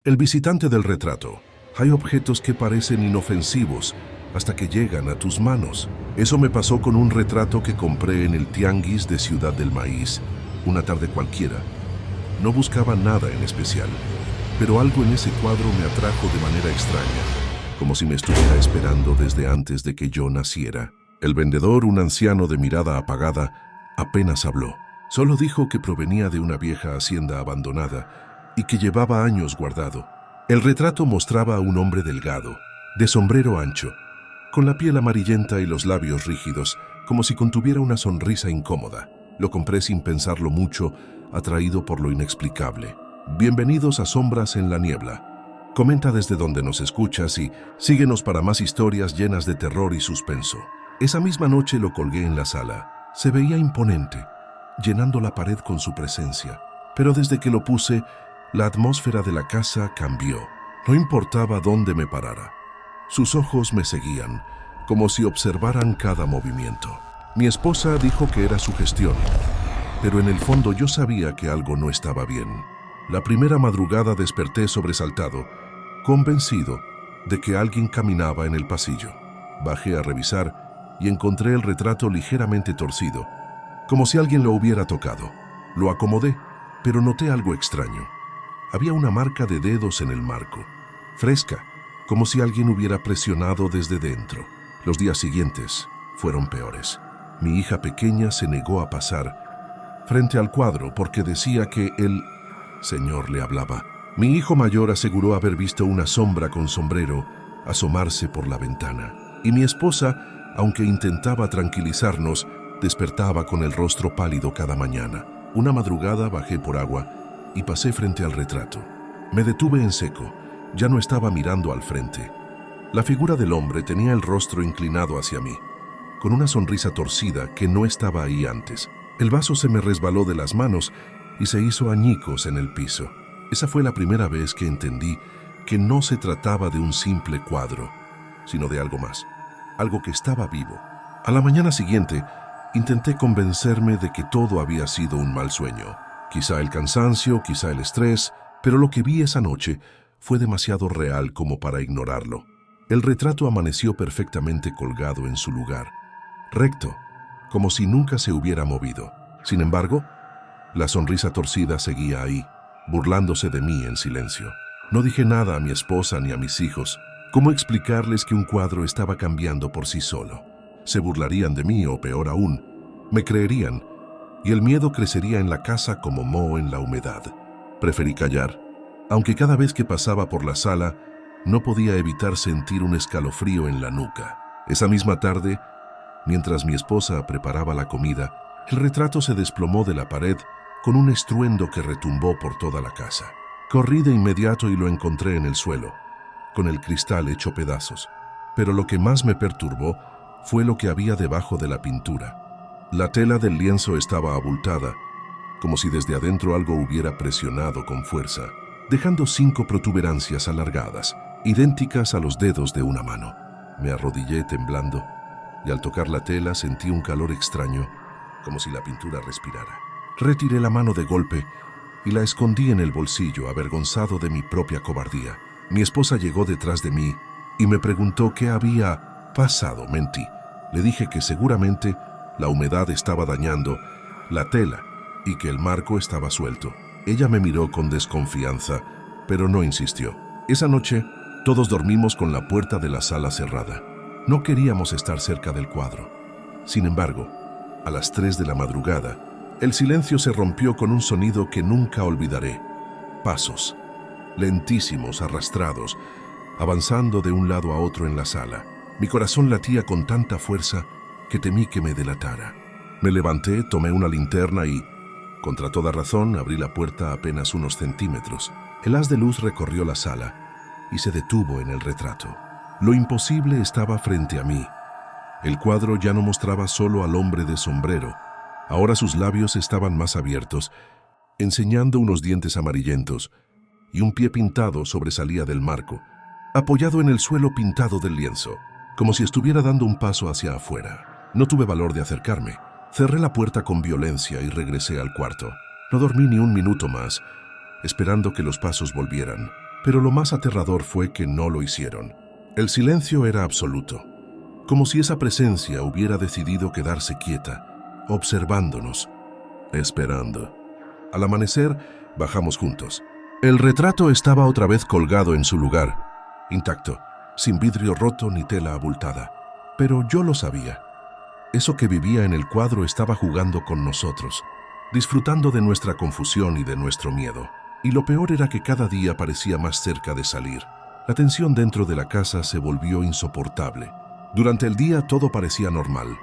El visitante del retrato. Hay objetos que parecen inofensivos hasta que llegan a tus manos. Eso me pasó con un retrato que compré en el Tianguis de Ciudad del Maíz, una tarde cualquiera. No buscaba nada en especial, pero algo en ese cuadro me atrajo de manera extraña, como si me estuviera esperando desde antes de que yo naciera. El vendedor, un anciano de mirada apagada, apenas habló. Solo dijo que provenía de una vieja hacienda abandonada y que llevaba años guardado. El retrato mostraba a un hombre delgado, de sombrero ancho, con la piel amarillenta y los labios rígidos, como si contuviera una sonrisa incómoda. Lo compré sin pensarlo mucho, atraído por lo inexplicable. Bienvenidos a Sombras en la Niebla. Comenta desde donde nos escuchas y síguenos para más historias llenas de terror y suspenso. Esa misma noche lo colgué en la sala. Se veía imponente, llenando la pared con su presencia. Pero desde que lo puse, la atmósfera de la casa cambió. No importaba dónde me parara. Sus ojos me seguían, como si observaran cada movimiento. Mi esposa dijo que era sugestión, pero en el fondo yo sabía que algo no estaba bien. La primera madrugada desperté sobresaltado, convencido de que alguien caminaba en el pasillo. Bajé a revisar y encontré el retrato ligeramente torcido, como si alguien lo hubiera tocado. Lo acomodé, pero noté algo extraño. Había una marca de dedos en el marco, fresca, como si alguien hubiera presionado desde dentro. Los días siguientes fueron peores. Mi hija pequeña se negó a pasar frente al cuadro porque decía que el señor le hablaba. Mi hijo mayor aseguró haber visto una sombra con sombrero asomarse por la ventana. Y mi esposa, aunque intentaba tranquilizarnos, despertaba con el rostro pálido cada mañana. Una madrugada bajé por agua y pasé frente al retrato. Me detuve en seco. Ya no estaba mirando al frente. La figura del hombre tenía el rostro inclinado hacia mí, con una sonrisa torcida que no estaba ahí antes. El vaso se me resbaló de las manos y se hizo añicos en el piso. Esa fue la primera vez que entendí que no se trataba de un simple cuadro, sino de algo más, algo que estaba vivo. A la mañana siguiente, intenté convencerme de que todo había sido un mal sueño. Quizá el cansancio, quizá el estrés, pero lo que vi esa noche fue demasiado real como para ignorarlo. El retrato amaneció perfectamente colgado en su lugar, recto, como si nunca se hubiera movido. Sin embargo, la sonrisa torcida seguía ahí, burlándose de mí en silencio. No dije nada a mi esposa ni a mis hijos. ¿Cómo explicarles que un cuadro estaba cambiando por sí solo? Se burlarían de mí o, peor aún, me creerían, y el miedo crecería en la casa como moho en la humedad. Preferí callar, aunque cada vez que pasaba por la sala no podía evitar sentir un escalofrío en la nuca. Esa misma tarde, mientras mi esposa preparaba la comida, el retrato se desplomó de la pared con un estruendo que retumbó por toda la casa. Corrí de inmediato y lo encontré en el suelo, con el cristal hecho pedazos. Pero lo que más me perturbó fue lo que había debajo de la pintura. La tela del lienzo estaba abultada, como si desde adentro algo hubiera presionado con fuerza, dejando 5 protuberancias alargadas, idénticas a los dedos de una mano. Me arrodillé temblando, y al tocar la tela sentí un calor extraño, como si la pintura respirara. Retiré la mano de golpe y la escondí en el bolsillo, avergonzado de mi propia cobardía. Mi esposa llegó detrás de mí y me preguntó qué había pasado. Mentí. Le dije que seguramente la humedad estaba dañando la tela y que el marco estaba suelto. Ella me miró con desconfianza, pero no insistió. Esa noche, todos dormimos con la puerta de la sala cerrada. No queríamos estar cerca del cuadro. Sin embargo, a las 3 de la madrugada, el silencio se rompió con un sonido que nunca olvidaré. Pasos, lentísimos, arrastrados, avanzando de un lado a otro en la sala. Mi corazón latía con tanta fuerza que temí que me delatara. Me levanté, tomé una linterna y, contra toda razón, abrí la puerta apenas unos centímetros. El haz de luz recorrió la sala y se detuvo en el retrato. Lo imposible estaba frente a mí. El cuadro ya no mostraba solo al hombre de sombrero. Ahora sus labios estaban más abiertos, enseñando unos dientes amarillentos, y un pie pintado sobresalía del marco, apoyado en el suelo pintado del lienzo, como si estuviera dando un paso hacia afuera. No tuve valor de acercarme. Cerré la puerta con violencia y regresé al cuarto. No dormí ni un minuto más, esperando que los pasos volvieran. Pero lo más aterrador fue que no lo hicieron. El silencio era absoluto, como si esa presencia hubiera decidido quedarse quieta, observándonos, esperando. Al amanecer, bajamos juntos. El retrato estaba otra vez colgado en su lugar, intacto, sin vidrio roto ni tela abultada. Pero yo lo sabía. Eso que vivía en el cuadro estaba jugando con nosotros, disfrutando de nuestra confusión y de nuestro miedo. Y lo peor era que cada día parecía más cerca de salir. La tensión dentro de la casa se volvió insoportable. Durante el día todo parecía normal,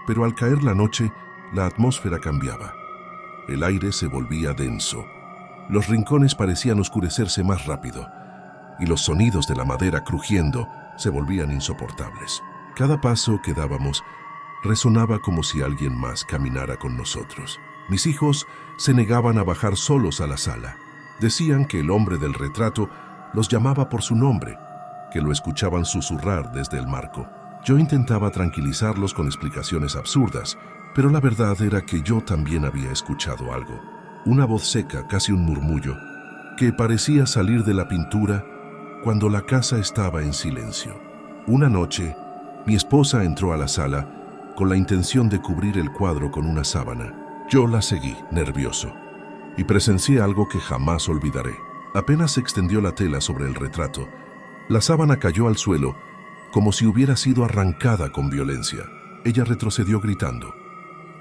pero al caer la noche, la atmósfera cambiaba. El aire se volvía denso. Los rincones parecían oscurecerse más rápido, y los sonidos de la madera crujiendo se volvían insoportables. Cada paso que dábamos resonaba como si alguien más caminara con nosotros. Mis hijos se negaban a bajar solos a la sala. Decían que el hombre del retrato los llamaba por su nombre, que lo escuchaban susurrar desde el marco. Yo intentaba tranquilizarlos con explicaciones absurdas, pero la verdad era que yo también había escuchado algo. Una voz seca, casi un murmullo, que parecía salir de la pintura cuando la casa estaba en silencio. Una noche, mi esposa entró a la sala con la intención de cubrir el cuadro con una sábana. Yo la seguí, nervioso, y presencié algo que jamás olvidaré. Apenas se extendió la tela sobre el retrato, la sábana cayó al suelo como si hubiera sido arrancada con violencia. Ella retrocedió gritando,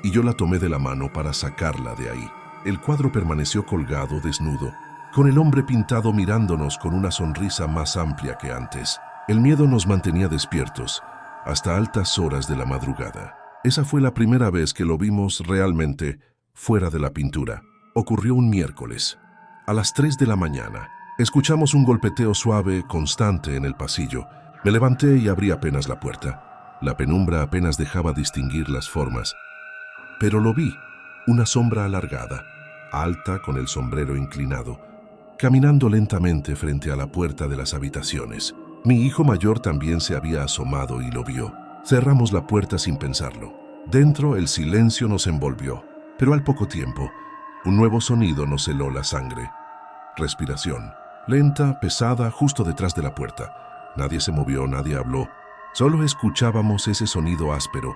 y yo la tomé de la mano para sacarla de ahí. El cuadro permaneció colgado, desnudo, con el hombre pintado mirándonos con una sonrisa más amplia que antes. El miedo nos mantenía despiertos hasta altas horas de la madrugada. Esa fue la primera vez que lo vimos realmente fuera de la pintura. Ocurrió un miércoles. A las 3 de la mañana, escuchamos un golpeteo suave, constante en el pasillo. Me levanté y abrí apenas la puerta. La penumbra apenas dejaba distinguir las formas. Pero lo vi, una sombra alargada, alta con el sombrero inclinado, caminando lentamente frente a la puerta de las habitaciones. Mi hijo mayor también se había asomado y lo vio. Cerramos la puerta sin pensarlo. Dentro el silencio nos envolvió, pero al poco tiempo, un nuevo sonido nos heló la sangre. Respiración, lenta, pesada, justo detrás de la puerta. Nadie se movió, nadie habló. Solo escuchábamos ese sonido áspero,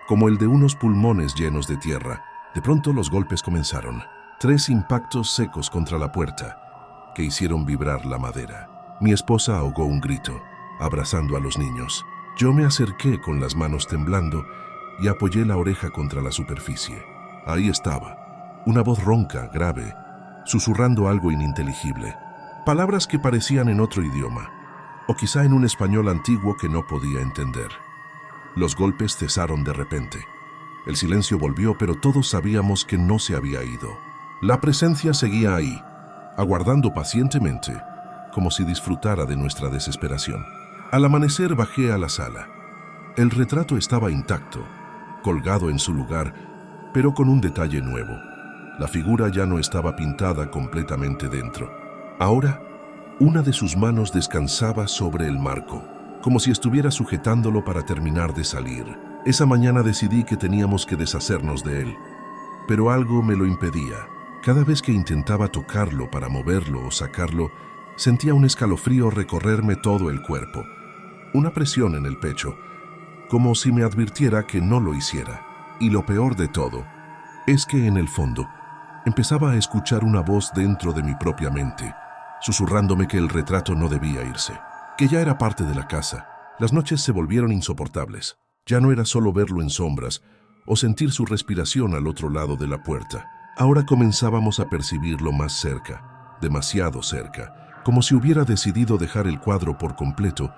como el de unos pulmones llenos de tierra. De pronto los golpes comenzaron. 3 impactos secos contra la puerta, que hicieron vibrar la madera. Mi esposa ahogó un grito, abrazando a los niños. Yo me acerqué con las manos temblando y apoyé la oreja contra la superficie. Ahí estaba, una voz ronca, grave, susurrando algo ininteligible. Palabras que parecían en otro idioma, o quizá en un español antiguo que no podía entender. Los golpes cesaron de repente. El silencio volvió, pero todos sabíamos que no se había ido. La presencia seguía ahí, aguardando pacientemente, como si disfrutara de nuestra desesperación. Al amanecer bajé a la sala. El retrato estaba intacto, colgado en su lugar, pero con un detalle nuevo. La figura ya no estaba pintada completamente dentro. Ahora, una de sus manos descansaba sobre el marco, como si estuviera sujetándolo para terminar de salir. Esa mañana decidí que teníamos que deshacernos de él, pero algo me lo impedía. Cada vez que intentaba tocarlo para moverlo o sacarlo, sentía un escalofrío recorrerme todo el cuerpo, una presión en el pecho, como si me advirtiera que no lo hiciera. Y lo peor de todo es que en el fondo empezaba a escuchar una voz dentro de mi propia mente, susurrándome que el retrato no debía irse, que ya era parte de la casa. Las noches se volvieron insoportables. Ya no era solo verlo en sombras o sentir su respiración al otro lado de la puerta. Ahora comenzábamos a percibirlo más cerca, demasiado cerca, como si hubiera decidido dejar el cuadro por completo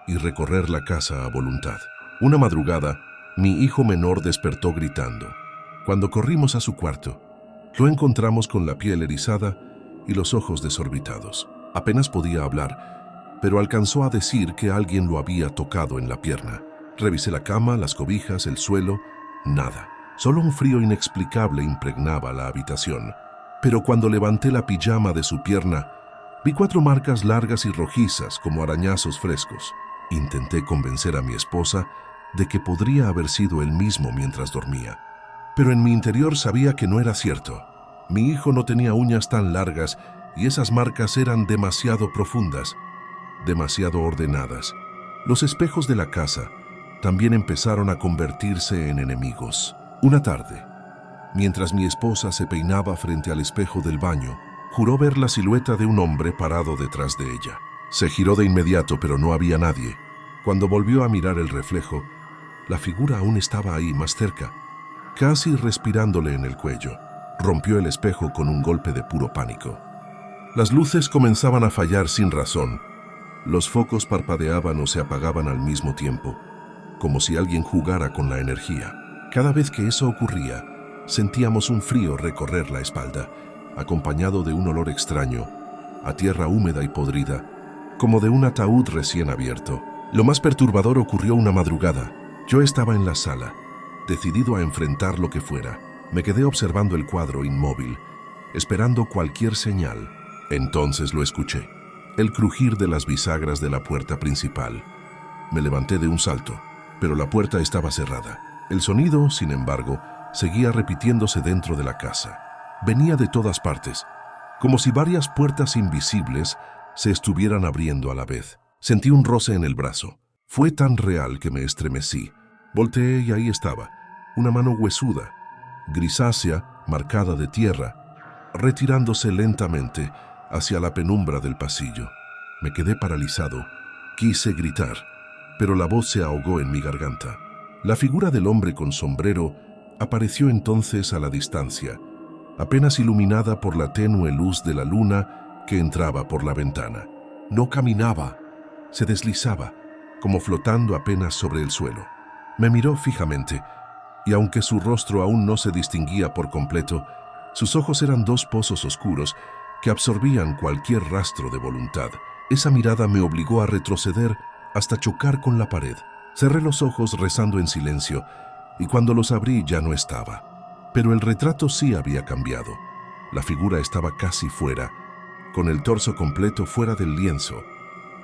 y recorrer la casa a voluntad. Una madrugada, mi hijo menor despertó gritando. Cuando corrimos a su cuarto, lo encontramos con la piel erizada y los ojos desorbitados. Apenas podía hablar, pero alcanzó a decir que alguien lo había tocado en la pierna. Revisé la cama, las cobijas, el suelo, nada. Solo un frío inexplicable impregnaba la habitación. Pero cuando levanté la pijama de su pierna, vi 4 marcas largas y rojizas como arañazos frescos. Intenté convencer a mi esposa de que podría haber sido él mismo mientras dormía. Pero en mi interior sabía que no era cierto. Mi hijo no tenía uñas tan largas y esas marcas eran demasiado profundas, demasiado ordenadas. Los espejos de la casa también empezaron a convertirse en enemigos. Una tarde, mientras mi esposa se peinaba frente al espejo del baño, juró ver la silueta de un hombre parado detrás de ella. Se giró de inmediato, pero no había nadie. Cuando volvió a mirar el reflejo, la figura aún estaba ahí, más cerca, casi respirándole en el cuello. Rompió el espejo con un golpe de puro pánico. Las luces comenzaban a fallar sin razón. Los focos parpadeaban o se apagaban al mismo tiempo, como si alguien jugara con la energía. Cada vez que eso ocurría, sentíamos un frío recorrer la espalda, acompañado de un olor extraño, a tierra húmeda y podrida, como de un ataúd recién abierto. Lo más perturbador ocurrió una madrugada. Yo estaba en la sala, decidido a enfrentar lo que fuera. Me quedé observando el cuadro inmóvil, esperando cualquier señal. Entonces lo escuché, el crujir de las bisagras de la puerta principal. Me levanté de un salto, pero la puerta estaba cerrada. El sonido, sin embargo, seguía repitiéndose dentro de la casa. Venía de todas partes, como si varias puertas invisibles se estuvieran abriendo a la vez. Sentí un roce en el brazo. Fue tan real que me estremecí. Volteé y ahí estaba, una mano huesuda, grisácea, marcada de tierra, retirándose lentamente hacia la penumbra del pasillo. Me quedé paralizado. Quise gritar, pero la voz se ahogó en mi garganta. La figura del hombre con sombrero apareció entonces a la distancia, apenas iluminada por la tenue luz de la luna que entraba por la ventana. No caminaba, se deslizaba, como flotando apenas sobre el suelo. Me miró fijamente, y aunque su rostro aún no se distinguía por completo, sus ojos eran dos pozos oscuros que absorbían cualquier rastro de voluntad. Esa mirada me obligó a retroceder hasta chocar con la pared. Cerré los ojos rezando en silencio, y cuando los abrí ya no estaba. Pero el retrato sí había cambiado. La figura estaba casi fuera, con el torso completo fuera del lienzo,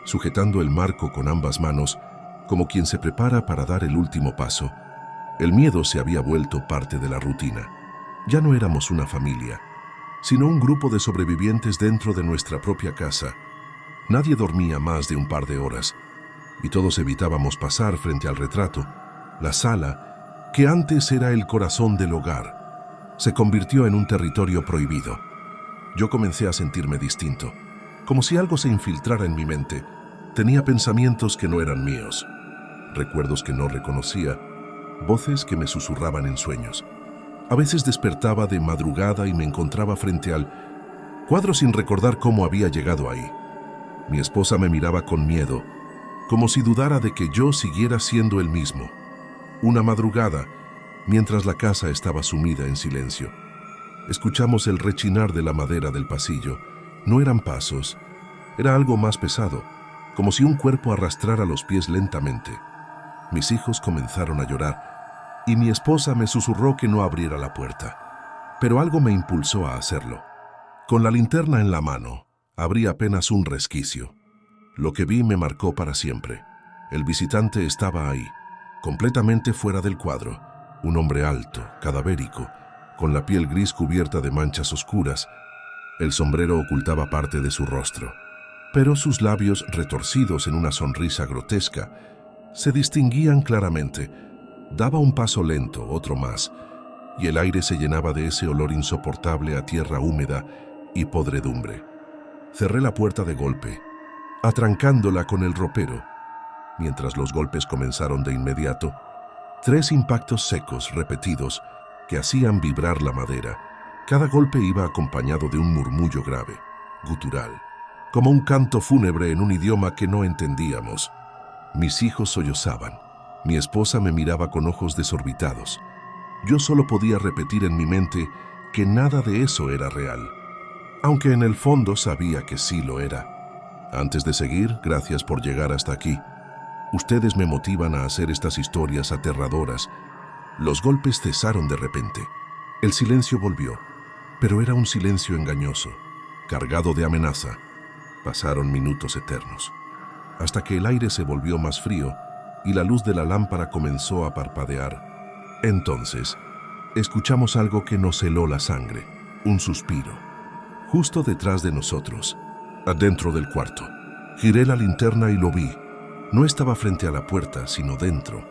sujetando el marco con ambas manos, como quien se prepara para dar el último paso. El miedo se había vuelto parte de la rutina. Ya no éramos una familia, sino un grupo de sobrevivientes dentro de nuestra propia casa. Nadie dormía más de un par de horas, y todos evitábamos pasar frente al retrato. La sala, que antes era el corazón del hogar, se convirtió en un territorio prohibido. Yo comencé a sentirme distinto, como si algo se infiltrara en mi mente. Tenía pensamientos que no eran míos, recuerdos que no reconocía, voces que me susurraban en sueños. A veces despertaba de madrugada y me encontraba frente al cuadro sin recordar cómo había llegado ahí. Mi esposa me miraba con miedo, como si dudara de que yo siguiera siendo el mismo. Una madrugada, mientras la casa estaba sumida en silencio, escuchamos el rechinar de la madera del pasillo. No eran pasos, era algo más pesado, como si un cuerpo arrastrara los pies lentamente. Mis hijos comenzaron a llorar, y mi esposa me susurró que no abriera la puerta. Pero algo me impulsó a hacerlo. Con la linterna en la mano, abrí apenas un resquicio. Lo que vi me marcó para siempre. El visitante estaba ahí, completamente fuera del cuadro. Un hombre alto, cadavérico, con la piel gris cubierta de manchas oscuras. El sombrero ocultaba parte de su rostro, pero sus labios, retorcidos en una sonrisa grotesca, se distinguían claramente. Daba un paso lento, otro más, y el aire se llenaba de ese olor insoportable a tierra húmeda y podredumbre. Cerré la puerta de golpe, atrancándola con el ropero. Mientras los golpes comenzaron de inmediato, 3 impactos secos repetidos que hacían vibrar la madera. Cada golpe iba acompañado de un murmullo grave, gutural, como un canto fúnebre en un idioma que no entendíamos. Mis hijos sollozaban. Mi esposa me miraba con ojos desorbitados. Yo solo podía repetir en mi mente que nada de eso era real, aunque en el fondo sabía que sí lo era. Antes de seguir, gracias por llegar hasta aquí. Ustedes me motivan a hacer estas historias aterradoras. Los golpes cesaron de repente. El silencio volvió, pero era un silencio engañoso, cargado de amenaza. Pasaron minutos eternos, hasta que el aire se volvió más frío y la luz de la lámpara comenzó a parpadear. Entonces, escuchamos algo que nos heló la sangre, un suspiro. justo detrás de nosotros, adentro del cuarto. Giré la linterna y lo vi. No estaba frente a la puerta, sino dentro.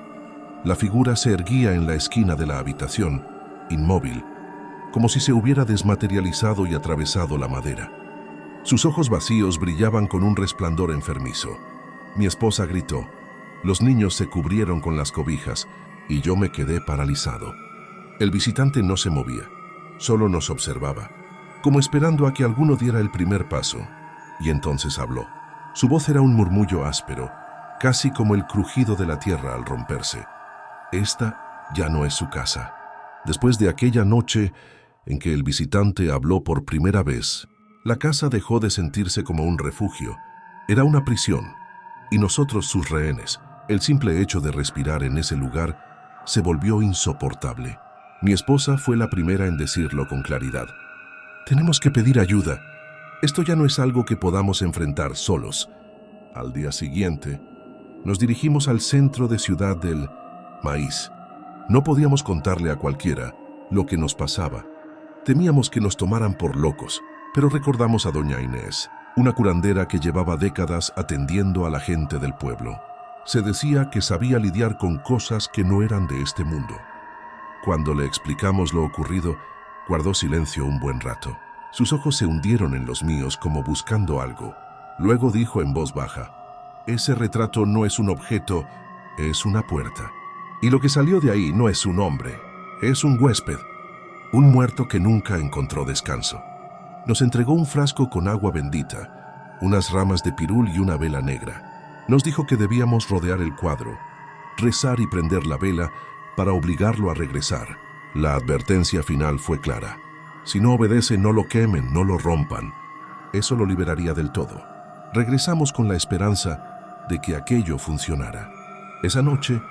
La figura se erguía en la esquina de la habitación, inmóvil, como si se hubiera desmaterializado y atravesado la madera. Sus ojos vacíos brillaban con un resplandor enfermizo. Mi esposa gritó. Los niños se cubrieron con las cobijas y yo me quedé paralizado. El visitante no se movía, solo nos observaba, como esperando a que alguno diera el primer paso, y entonces habló. Su voz era un murmullo áspero, casi como el crujido de la tierra al romperse. Esta ya no es su casa. Después de aquella noche en que el visitante habló por primera vez, la casa dejó de sentirse como un refugio. Era una prisión, y nosotros sus rehenes. El simple hecho de respirar en ese lugar se volvió insoportable. Mi esposa fue la primera en decirlo con claridad. Tenemos que pedir ayuda. Esto ya no es algo que podamos enfrentar solos. Al día siguiente, nos dirigimos al centro de Ciudad del Maíz. No podíamos contarle a cualquiera lo que nos pasaba. Temíamos que nos tomaran por locos, pero recordamos a doña Inés, una curandera que llevaba décadas atendiendo a la gente del pueblo. Se decía que sabía lidiar con cosas que no eran de este mundo. Cuando le explicamos lo ocurrido, guardó silencio un buen rato. Sus ojos se hundieron en los míos como buscando algo. Luego dijo en voz baja, ese retrato no es un objeto, es una puerta. Y lo que salió de ahí no es un hombre, es un huésped, un muerto que nunca encontró descanso. Nos entregó un frasco con agua bendita, unas ramas de pirul y una vela negra. Nos dijo que debíamos rodear el cuadro, rezar y prender la vela para obligarlo a regresar. La advertencia final fue clara. Si no obedece, no lo quemen, no lo rompan. Eso lo liberaría del todo. Regresamos con la esperanza de que aquello funcionara. Esa noche,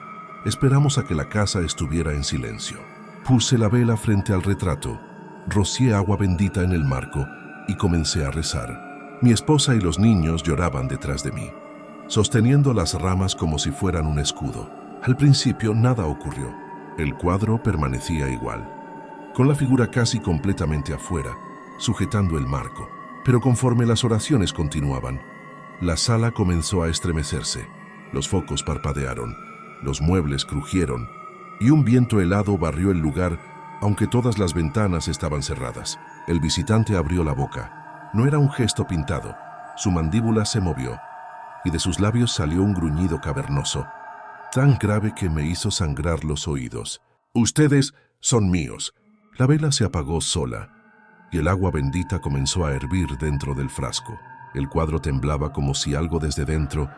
esperamos a que la casa estuviera en silencio. Puse la vela frente al retrato, rocié agua bendita en el marco y comencé a rezar. Mi esposa y los niños lloraban detrás de mí, sosteniendo las ramas como si fueran un escudo. Al principio nada ocurrió. El cuadro permanecía igual, con la figura casi completamente afuera, sujetando el marco. Pero conforme las oraciones continuaban, la sala comenzó a estremecerse. Los focos parpadearon, los muebles crujieron, y un viento helado barrió el lugar, aunque todas las ventanas estaban cerradas. El visitante abrió la boca. No era un gesto pintado. Su mandíbula se movió, y de sus labios salió un gruñido cavernoso, tan grave que me hizo sangrar los oídos. Ustedes son míos. La vela se apagó sola, y el agua bendita comenzó a hervir dentro del frasco. El cuadro temblaba como si algo desde dentro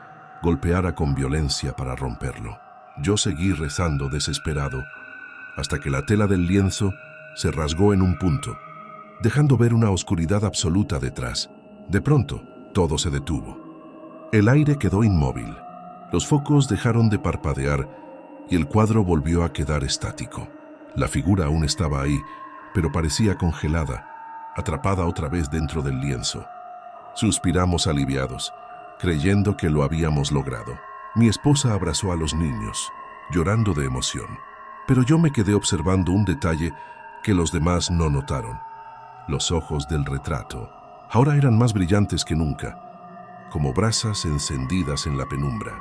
golpeara con violencia para romperlo. Yo seguí rezando desesperado, hasta que la tela del lienzo se rasgó en un punto, dejando ver una oscuridad absoluta detrás. De pronto, todo se detuvo. El aire quedó inmóvil. Los focos dejaron de parpadear y el cuadro volvió a quedar estático. La figura aún estaba ahí, pero parecía congelada, atrapada otra vez dentro del lienzo. Suspiramos aliviados, creyendo que lo habíamos logrado. Mi esposa abrazó a los niños, llorando de emoción, pero yo me quedé observando un detalle que los demás no notaron. Los ojos del retrato ahora eran más brillantes que nunca, como brasas encendidas en la penumbra.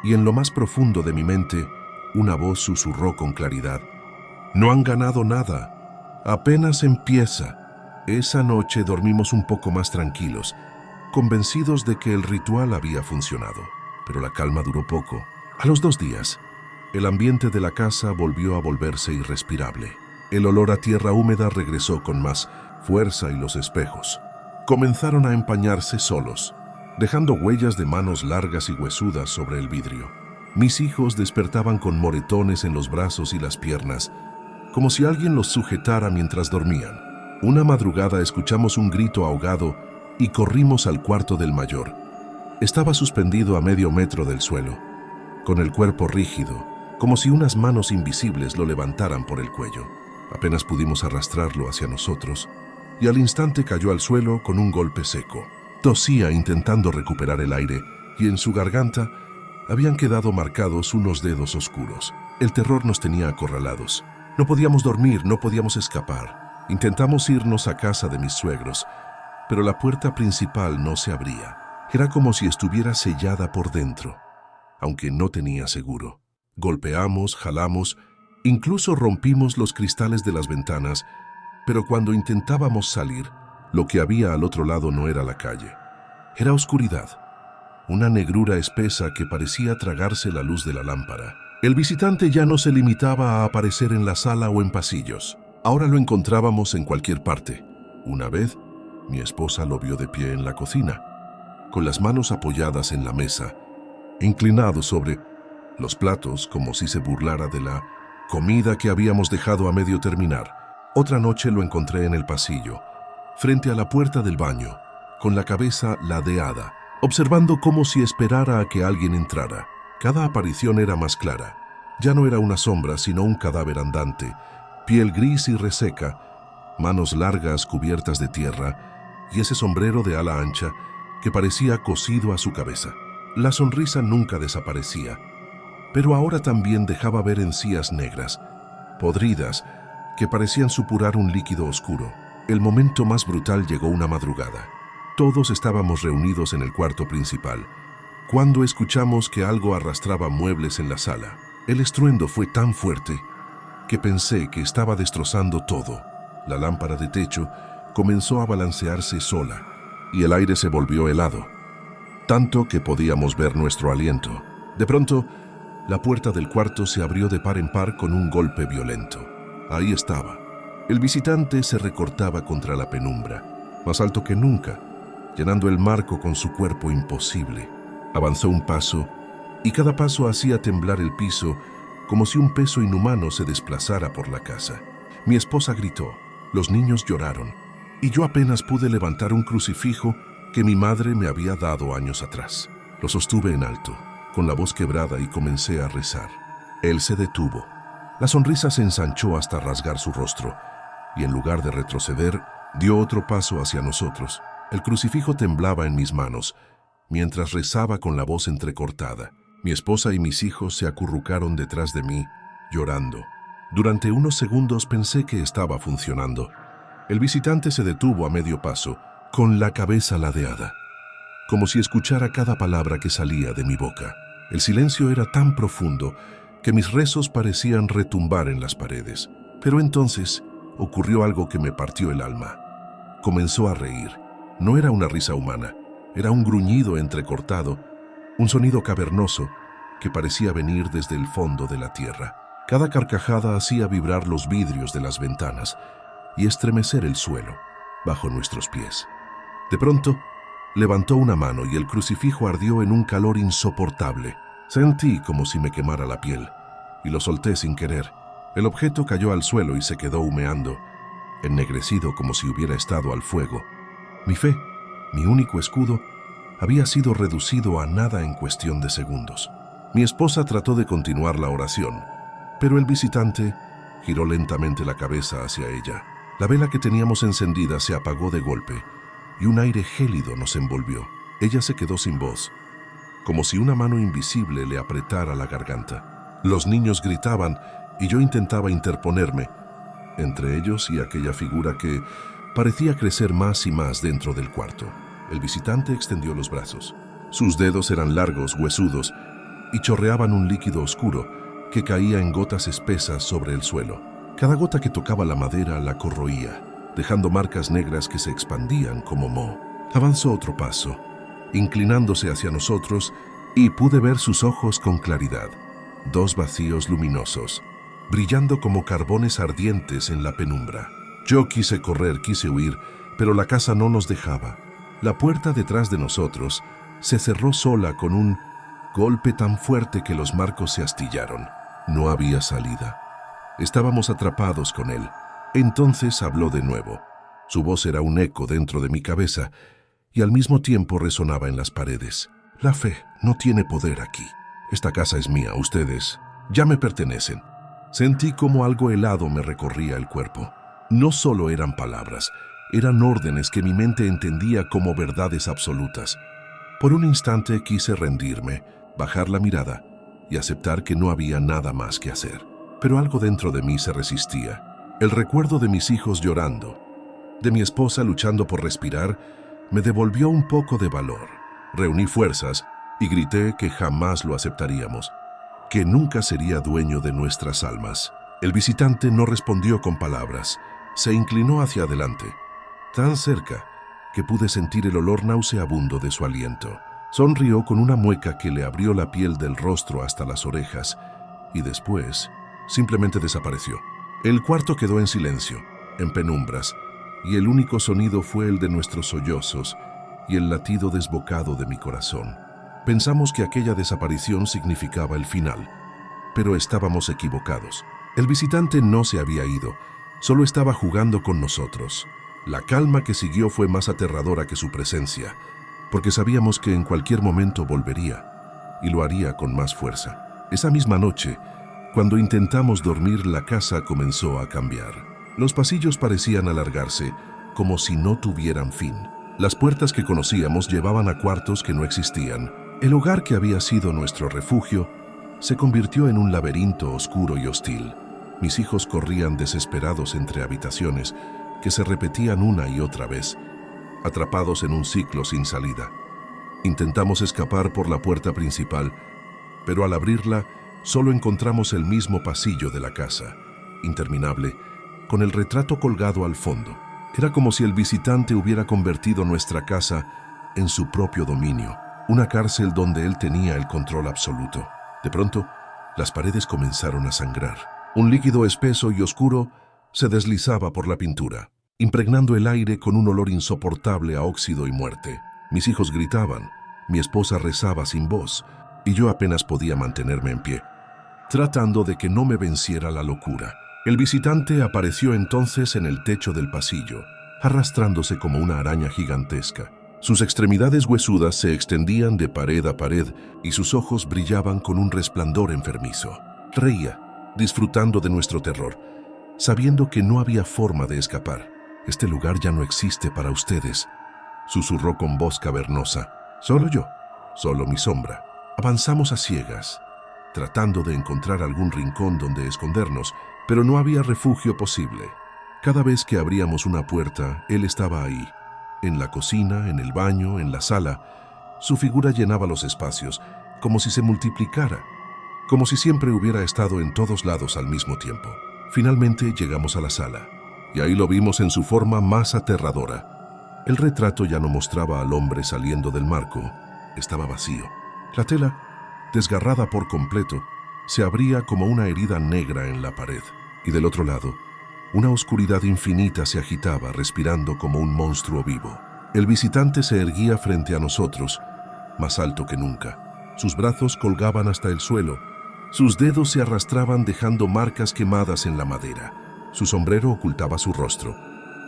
Y en lo más profundo de mi mente, una voz susurró con claridad: «No han ganado nada. Apenas empieza». Esa noche dormimos un poco más tranquilos, convencidos de que el ritual había funcionado. Pero la calma duró poco. A los 2 días, el ambiente de la casa volvió a volverse irrespirable. El olor a tierra húmeda regresó con más fuerza y los espejos comenzaron a empañarse solos, dejando huellas de manos largas y huesudas sobre el vidrio. Mis hijos despertaban con moretones en los brazos y las piernas, como si alguien los sujetara mientras dormían. Una madrugada escuchamos un grito ahogado y corrimos al cuarto del mayor. Estaba suspendido a medio metro del suelo, con el cuerpo rígido, como si unas manos invisibles lo levantaran por el cuello. Apenas pudimos arrastrarlo hacia nosotros, y al instante cayó al suelo con un golpe seco. Tosía intentando recuperar el aire, y en su garganta habían quedado marcados unos dedos oscuros. El terror nos tenía acorralados. No podíamos dormir, no podíamos escapar. Intentamos irnos a casa de mis suegros, pero la puerta principal no se abría. Era como si estuviera sellada por dentro, aunque no tenía seguro. Golpeamos, jalamos, incluso rompimos los cristales de las ventanas, pero cuando intentábamos salir, lo que había al otro lado no era la calle. Era oscuridad, una negrura espesa que parecía tragarse la luz de la lámpara. El visitante ya no se limitaba a aparecer en la sala o en pasillos. Ahora lo encontrábamos en cualquier parte. Una vez, mi esposa lo vio de pie en la cocina, con las manos apoyadas en la mesa, inclinado sobre los platos como si se burlara de la comida que habíamos dejado a medio terminar. Otra noche lo encontré en el pasillo, frente a la puerta del baño, con la cabeza ladeada, observando como si esperara a que alguien entrara. Cada aparición era más clara. Ya no era una sombra, sino un cadáver andante, piel gris y reseca, manos largas cubiertas de tierra y ese sombrero de ala ancha que parecía cosido a su cabeza. La sonrisa nunca desaparecía, pero ahora también dejaba ver encías negras, podridas, que parecían supurar un líquido oscuro. El momento más brutal llegó una madrugada. Todos estábamos reunidos en el cuarto principal, cuando escuchamos que algo arrastraba muebles en la sala. El estruendo fue tan fuerte que pensé que estaba destrozando todo. La lámpara de techo comenzó a balancearse sola y el aire se volvió helado, tanto que podíamos ver nuestro aliento. De pronto, la puerta del cuarto se abrió de par en par con un golpe violento. Ahí estaba. El visitante se recortaba contra la penumbra, más alto que nunca, llenando el marco con su cuerpo imposible. Avanzó un paso, y cada paso hacía temblar el piso como si un peso inhumano se desplazara por la casa. Mi esposa gritó, los niños lloraron, y yo apenas pude levantar un crucifijo que mi madre me había dado años atrás. Lo sostuve en alto, con la voz quebrada, y comencé a rezar. Él se detuvo. La sonrisa se ensanchó hasta rasgar su rostro, y en lugar de retroceder, dio otro paso hacia nosotros. El crucifijo temblaba en mis manos, mientras rezaba con la voz entrecortada. Mi esposa y mis hijos se acurrucaron detrás de mí, llorando. Durante unos segundos pensé que estaba funcionando. El visitante se detuvo a medio paso, con la cabeza ladeada, como si escuchara cada palabra que salía de mi boca. El silencio era tan profundo que mis rezos parecían retumbar en las paredes. Pero entonces ocurrió algo que me partió el alma. Comenzó a reír. No era una risa humana, era un gruñido entrecortado, un sonido cavernoso que parecía venir desde el fondo de la tierra. Cada carcajada hacía vibrar los vidrios de las ventanas y estremecer el suelo bajo nuestros pies. De pronto, levantó una mano y el crucifijo ardió en un calor insoportable. Sentí como si me quemara la piel y lo solté sin querer. El objeto cayó al suelo y se quedó humeando, ennegrecido como si hubiera estado al fuego. Mi fe, mi único escudo, había sido reducido a nada en cuestión de segundos. Mi esposa trató de continuar la oración, pero el visitante giró lentamente la cabeza hacia ella. La vela que teníamos encendida se apagó de golpe y un aire gélido nos envolvió. Ella se quedó sin voz, como si una mano invisible le apretara la garganta. Los niños gritaban y yo intentaba interponerme entre ellos y aquella figura que parecía crecer más y más dentro del cuarto. El visitante extendió los brazos. Sus dedos eran largos, huesudos, y chorreaban un líquido oscuro que caía en gotas espesas sobre el suelo. Cada gota que tocaba la madera la corroía, dejando marcas negras que se expandían como moho. Avanzó otro paso, inclinándose hacia nosotros, y pude ver sus ojos con claridad. Dos vacíos luminosos, brillando como carbones ardientes en la penumbra. Yo quise correr, quise huir, pero la casa no nos dejaba. La puerta detrás de nosotros se cerró sola con un golpe tan fuerte que los marcos se astillaron. No había salida. Estábamos atrapados con él. Entonces habló de nuevo. Su voz era un eco dentro de mi cabeza y al mismo tiempo resonaba en las paredes. La fe no tiene poder aquí. Esta casa es mía, ustedes ya me pertenecen. Sentí como algo helado me recorría el cuerpo. No solo eran palabras, eran órdenes que mi mente entendía como verdades absolutas. Por un instante quise rendirme, bajar la mirada y aceptar que no había nada más que hacer. Pero algo dentro de mí se resistía. El recuerdo de mis hijos llorando, de mi esposa luchando por respirar me devolvió un poco de valor. Reuní fuerzas y grité que jamás lo aceptaríamos, que nunca sería dueño de nuestras almas. El visitante no respondió con palabras. Se inclinó hacia adelante, tan cerca que pude sentir el olor nauseabundo de su aliento. Sonrió con una mueca que le abrió la piel del rostro hasta las orejas y después simplemente desapareció. El cuarto quedó en silencio, en penumbras, y el único sonido fue el de nuestros sollozos y el latido desbocado de mi corazón. Pensamos que aquella desaparición significaba el final, pero estábamos equivocados. El visitante no se había ido, solo estaba jugando con nosotros. La calma que siguió fue más aterradora que su presencia, porque sabíamos que en cualquier momento volvería, y lo haría con más fuerza. Esa misma noche, cuando intentamos dormir, la casa comenzó a cambiar. Los pasillos parecían alargarse, como si no tuvieran fin. Las puertas que conocíamos llevaban a cuartos que no existían. El hogar que había sido nuestro refugio se convirtió en un laberinto oscuro y hostil. Mis hijos corrían desesperados entre habitaciones que se repetían una y otra vez, atrapados en un ciclo sin salida. Intentamos escapar por la puerta principal, pero al abrirla solo encontramos el mismo pasillo de la casa, interminable, con el retrato colgado al fondo. Era como si el visitante hubiera convertido nuestra casa en su propio dominio, una cárcel donde él tenía el control absoluto. De pronto, las paredes comenzaron a sangrar. Un líquido espeso y oscuro se deslizaba por la pintura, impregnando el aire con un olor insoportable a óxido y muerte. Mis hijos gritaban, mi esposa rezaba sin voz, y yo apenas podía mantenerme en pie, tratando de que no me venciera la locura. El visitante apareció entonces en el techo del pasillo, arrastrándose como una araña gigantesca. Sus extremidades huesudas se extendían de pared a pared y sus ojos brillaban con un resplandor enfermizo. Reía, disfrutando de nuestro terror, sabiendo que no había forma de escapar. «Este lugar ya no existe para ustedes», susurró con voz cavernosa. «Solo yo, solo mi sombra». Avanzamos a ciegas, tratando de encontrar algún rincón donde escondernos, pero no había refugio posible. Cada vez que abríamos una puerta, él estaba ahí, en la cocina, en el baño, en la sala. Su figura llenaba los espacios, como si se multiplicara, como si siempre hubiera estado en todos lados al mismo tiempo. Finalmente llegamos a la sala, y ahí lo vimos en su forma más aterradora. El retrato ya no mostraba al hombre saliendo del marco, estaba vacío. La tela, desgarrada por completo, se abría como una herida negra en la pared, y del otro lado, una oscuridad infinita se agitaba, respirando como un monstruo vivo. El visitante se erguía frente a nosotros, más alto que nunca. Sus brazos colgaban hasta el suelo, sus dedos se arrastraban dejando marcas quemadas en la madera. Su sombrero ocultaba su rostro,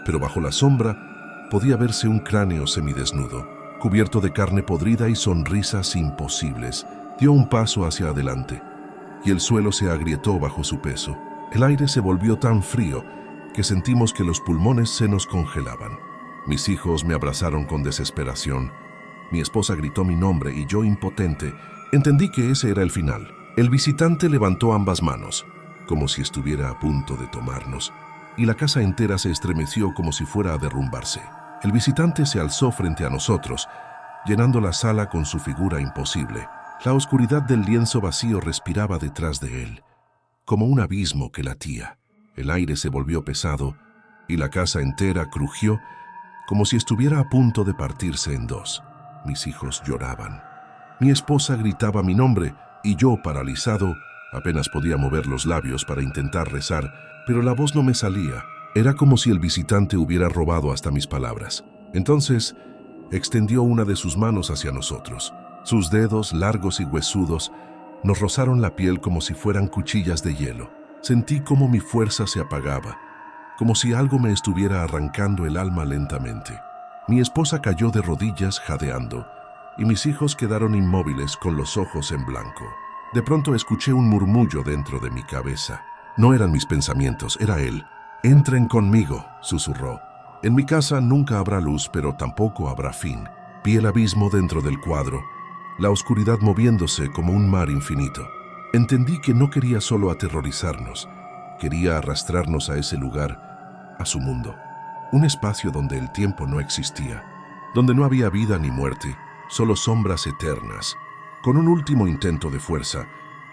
pero bajo la sombra podía verse un cráneo semidesnudo, cubierto de carne podrida y sonrisas imposibles. Dio un paso hacia adelante, y el suelo se agrietó bajo su peso. El aire se volvió tan frío que sentimos que los pulmones se nos congelaban. Mis hijos me abrazaron con desesperación. Mi esposa gritó mi nombre y yo, impotente, entendí que ese era el final. El visitante levantó ambas manos, como si estuviera a punto de tomarnos, y la casa entera se estremeció como si fuera a derrumbarse. El visitante se alzó frente a nosotros, llenando la sala con su figura imposible. La oscuridad del lienzo vacío respiraba detrás de él, como un abismo que latía. El aire se volvió pesado y la casa entera crujió como si estuviera a punto de partirse en dos. Mis hijos lloraban. Mi esposa gritaba mi nombre y yo, paralizado, apenas podía mover los labios para intentar rezar, pero la voz no me salía. Era como si el visitante hubiera robado hasta mis palabras. Entonces, extendió una de sus manos hacia nosotros. Sus dedos, largos y huesudos, nos rozaron la piel como si fueran cuchillas de hielo. Sentí como mi fuerza se apagaba, como si algo me estuviera arrancando el alma lentamente. Mi esposa cayó de rodillas jadeando, y mis hijos quedaron inmóviles con los ojos en blanco. De pronto escuché un murmullo dentro de mi cabeza. No eran mis pensamientos, era él. «Entren conmigo», susurró. «En mi casa nunca habrá luz, pero tampoco habrá fin». Vi el abismo dentro del cuadro, la oscuridad moviéndose como un mar infinito. Entendí que no quería solo aterrorizarnos, quería arrastrarnos a ese lugar, a su mundo. Un espacio donde el tiempo no existía, donde no había vida ni muerte, solo sombras eternas. Con un último intento de fuerza,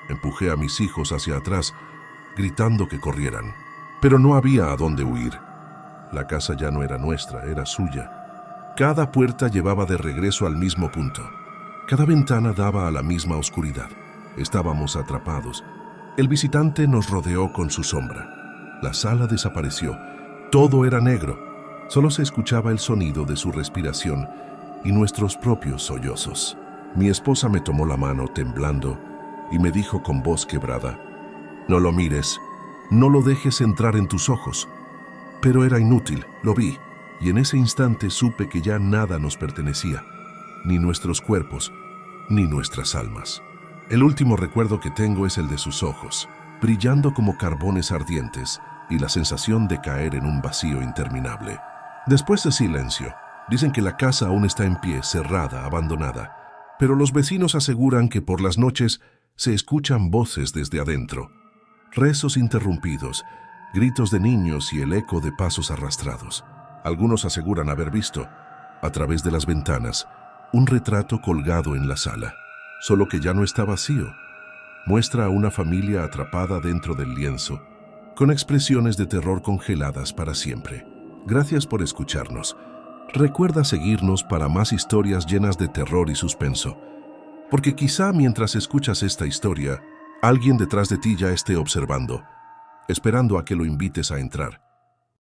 empujé a mis hijos hacia atrás, gritando que corrieran. Pero no había a dónde huir. La casa ya no era nuestra, era suya. Cada puerta llevaba de regreso al mismo punto. Cada ventana daba a la misma oscuridad. Estábamos atrapados. El visitante nos rodeó con su sombra. La sala desapareció. Todo era negro. Solo se escuchaba el sonido de su respiración y nuestros propios sollozos. Mi esposa me tomó la mano temblando y me dijo con voz quebrada: «No lo mires, no lo dejes entrar en tus ojos». Pero era inútil, lo vi, y en ese instante supe que ya nada nos pertenecía, ni nuestros cuerpos, ni nuestras almas. El último recuerdo que tengo es el de sus ojos, brillando como carbones ardientes, y la sensación de caer en un vacío interminable. Después de silencio, dicen que la casa aún está en pie, cerrada, abandonada, pero los vecinos aseguran que por las noches se escuchan voces desde adentro, rezos interrumpidos, gritos de niños y el eco de pasos arrastrados. Algunos aseguran haber visto, a través de las ventanas, un retrato colgado en la sala, solo que ya no está vacío. Muestra a una familia atrapada dentro del lienzo, con expresiones de terror congeladas para siempre. Gracias por escucharnos. Recuerda seguirnos para más historias llenas de terror y suspenso, porque quizá mientras escuchas esta historia, alguien detrás de ti ya esté observando, esperando a que lo invites a entrar.